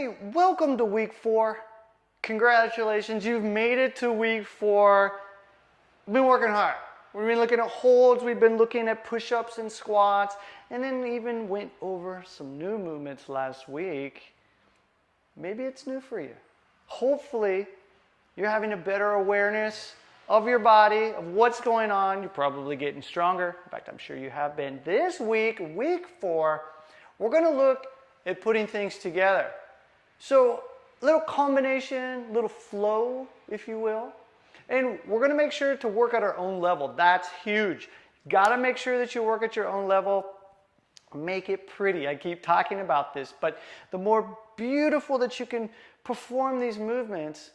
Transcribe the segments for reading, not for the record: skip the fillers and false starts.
Hey, welcome to week 4. Congratulations, you've made it to week 4. We've been working hard. We've been looking at holds, we've been looking at push-ups and squats, and then even went over some new movements last week. Maybe it's new for you. Hopefully, you're having a better awareness of your body, of what's going on. You're probably getting stronger. In fact, I'm sure you have been. This week, week 4, we're going to look at putting things together. So, little combination, little flow, if you will. And we're going to make sure to work at our own level. That's huge. Got to make sure that you work at your own level. Make it pretty. I keep talking about this, but the more beautiful that you can perform these movements,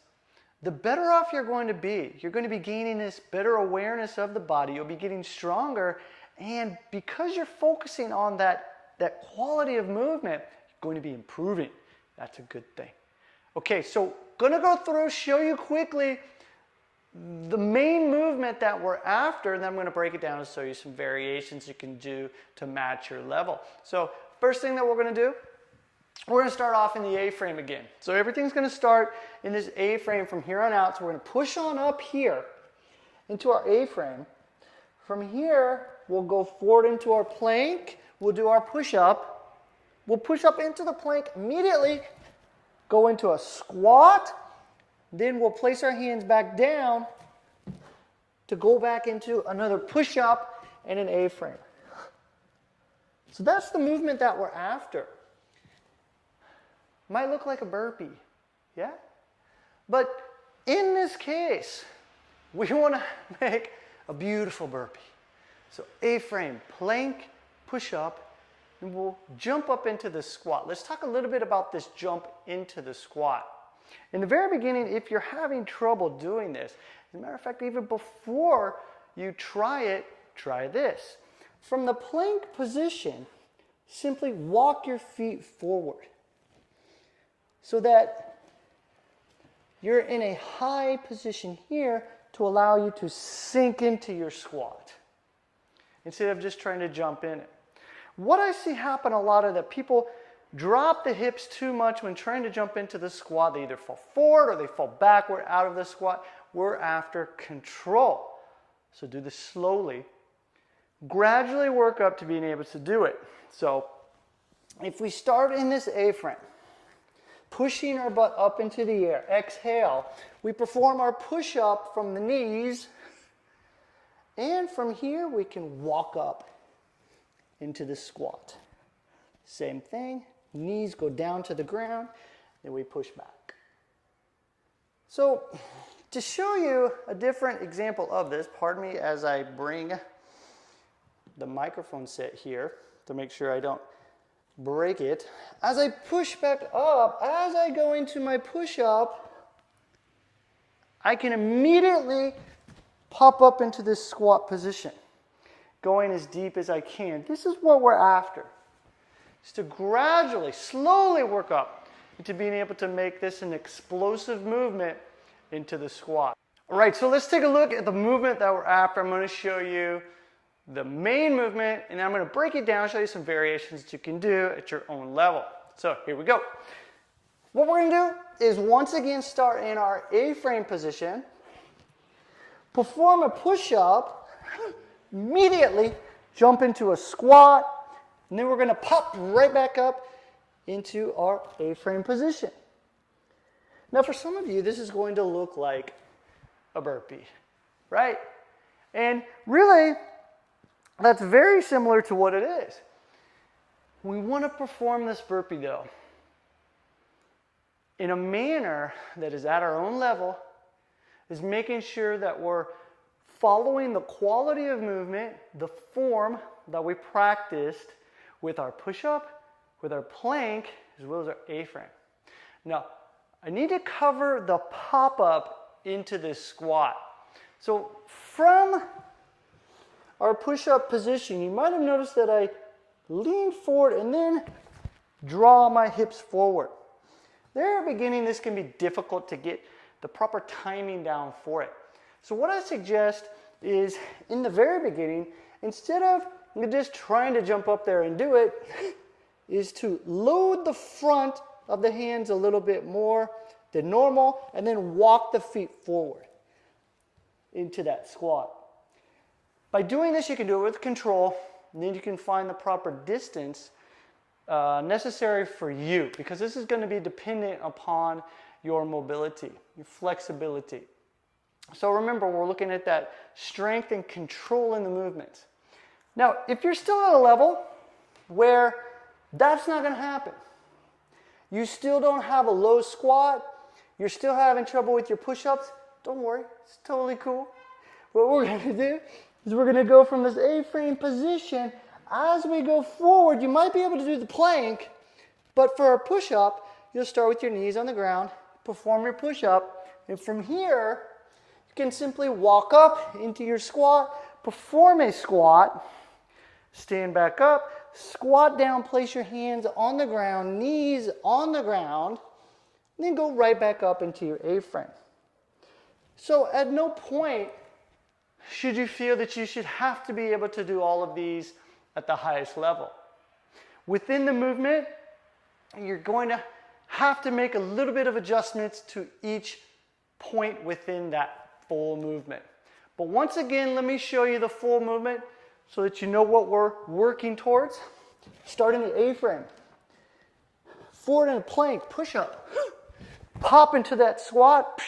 the better off you're going to be. You're going to be gaining this better awareness of the body. You'll be getting stronger, and because you're focusing on that quality of movement, you're going to be improving. That's a good thing. Okay, so going to go through, show you quickly the main movement that we're after, and then I'm going to break it down and show you some variations you can do to match your level. So first thing that we're going to do, we're going to start off in the A-frame again. So everything's going to start in this A-frame from here on out. So we're going to push on up here into our A-frame. From here, we'll go forward into our plank. We'll do our push-up. We'll push up into the plank immediately, go into a squat. Then we'll place our hands back down to go back into another push-up and an A-frame. So that's the movement that we're after. Might look like a burpee, yeah? But in this case, we want to make a beautiful burpee. So A-frame, plank, push-up, and we'll jump up into the squat. Let's talk a little bit about this jump into the squat. In the very beginning, if you're having trouble doing this, as a matter of fact, even before you try it, try this. From the plank position, simply walk your feet forward so that you're in a high position here to allow you to sink into your squat instead of just trying to jump in it. What I see happen a lot of that people drop the hips too much when trying to jump into the squat. They either fall forward or they fall backward out of the squat. We're after control. So do this slowly. Gradually work up to being able to do it. So if we start in this A-frame, pushing our butt up into the air, exhale, we perform our push-up from the knees, and from here we can walk up into the squat. Same thing, knees go down to the ground, then we push back. So to show you a different example of this, pardon me as I bring the microphone set here to make sure I don't break it. As I push back up, as I go into my push-up, I can immediately pop up into this squat position, going as deep as I can. This is what we're after. Is to gradually, slowly work up into being able to make this an explosive movement into the squat. All right, so let's take a look at the movement that we're after. I'm going to show you the main movement, and I'm going to break it down, show you some variations that you can do at your own level. So here we go. What we're going to do is once again start in our A-frame position, perform a push-up, immediately jump into a squat, and then we're going to pop right back up into our A-frame position. Now for some of you, this is going to look like a burpee, right? And really, that's very similar to what it is. We want to perform this burpee though in a manner that is at our own level, is making sure that we're following the quality of movement, the form that we practiced with our push-up, with our plank, as well as our A-frame. Now, I need to cover the pop-up into this squat. So from our push-up position, you might have noticed that I lean forward and then draw my hips forward. There at the beginning, this can be difficult to get the proper timing down for it. So what I suggest is, in the very beginning, instead of just trying to jump up there and do it, is to load the front of the hands a little bit more than normal, and then walk the feet forward into that squat. By doing this, you can do it with control, and then you can find the proper distance necessary for you, because this is going to be dependent upon your mobility, your flexibility. So remember, we're looking at that strength and control in the movements. Now, if you're still at a level where that's not going to happen, you still don't have a low squat, you're still having trouble with your push-ups, don't worry, it's totally cool. What we're going to do is we're going to go from this A-frame position. As we go forward, you might be able to do the plank, but for a push-up, you'll start with your knees on the ground, perform your push-up, and from here, you can simply walk up into your squat, perform a squat, stand back up, squat down, place your hands on the ground, knees on the ground, and then go right back up into your A-frame. So at no point should you feel that you should have to be able to do all of these at the highest level. Within the movement, you're going to have to make a little bit of adjustments to each point within that full movement. But once again, let me show you the full movement so that you know what we're working towards. Starting the A-frame. Forward in a plank, push up. Pop into that squat,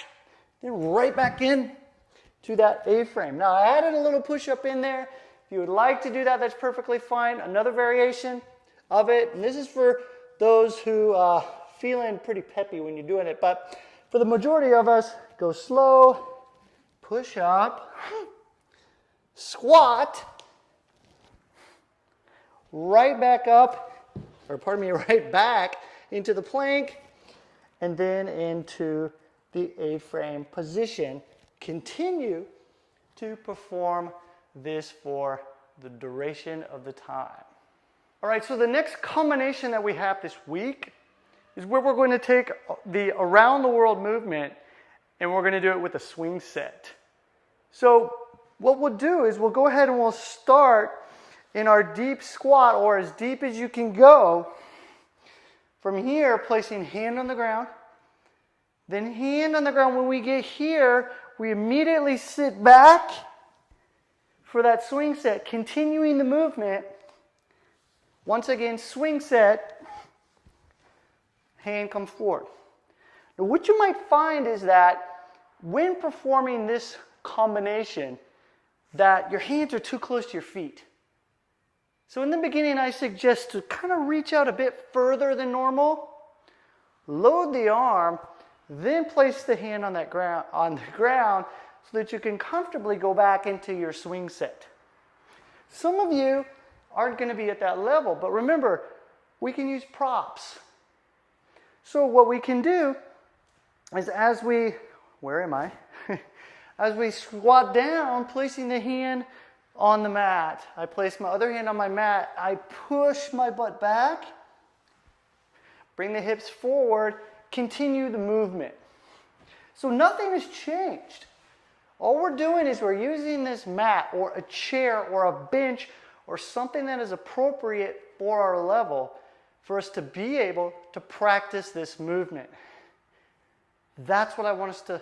then right back in to that A-frame. Now I added a little push-up in there. If you would like to do that, that's perfectly fine. Another variation of it, and this is for those who feeling pretty peppy when you're doing it, but for the majority of us, go slow, push up, squat, right back up, or pardon me, right back into the plank, and then into the A-frame position. Continue to perform this for the duration of the time. All right, so the next combination that we have this week is where we're going to take the around the world movement and we're going to do it with a swing set. So what we'll do is we'll go ahead and we'll start in our deep squat, or as deep as you can go. From here, placing hand on the ground, then hand on the ground. When we get here, we immediately sit back for that swing set, continuing the movement. Once again, swing set, hand comes forward. Now, what you might find is that when performing this combination, that your hands are too close to your feet. So in the beginning, I suggest to kind of reach out a bit further than normal, load the arm, then place the hand on the ground so that you can comfortably go back into your swing set. Some of you aren't going to be at that level, but remember, we can use props. So what we can do is as we squat down, placing the hand on the mat. I place my other hand on my mat. I push my butt back, bring the hips forward, continue the movement. So nothing has changed. All we're doing is we're using this mat or a chair or a bench or something that is appropriate for our level for us to be able to practice this movement. That's what I want us to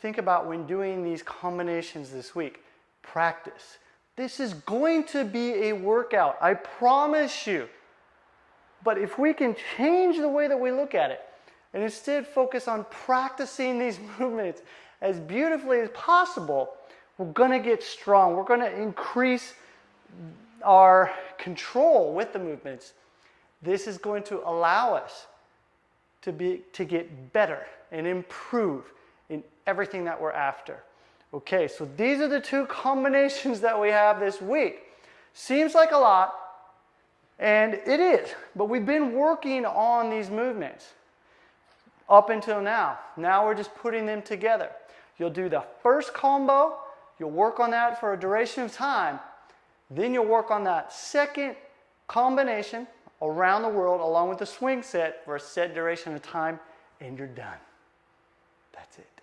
think about when doing these combinations this week. Practice. This is going to be a workout, I promise you. But if we can change the way that we look at it and instead focus on practicing these movements as beautifully as possible, we're going to get strong. We're going to increase our control with the movements. This is going to allow us to get better and improve in everything that we're after. Okay, so these are the two combinations that we have this week. Seems like a lot, and it is, but we've been working on these movements up until now. Now we're just putting them together. You'll do the first combo, you'll work on that for a duration of time, then you'll work on that second combination around the world along with the swing set for a set duration of time, and you're done. That's it.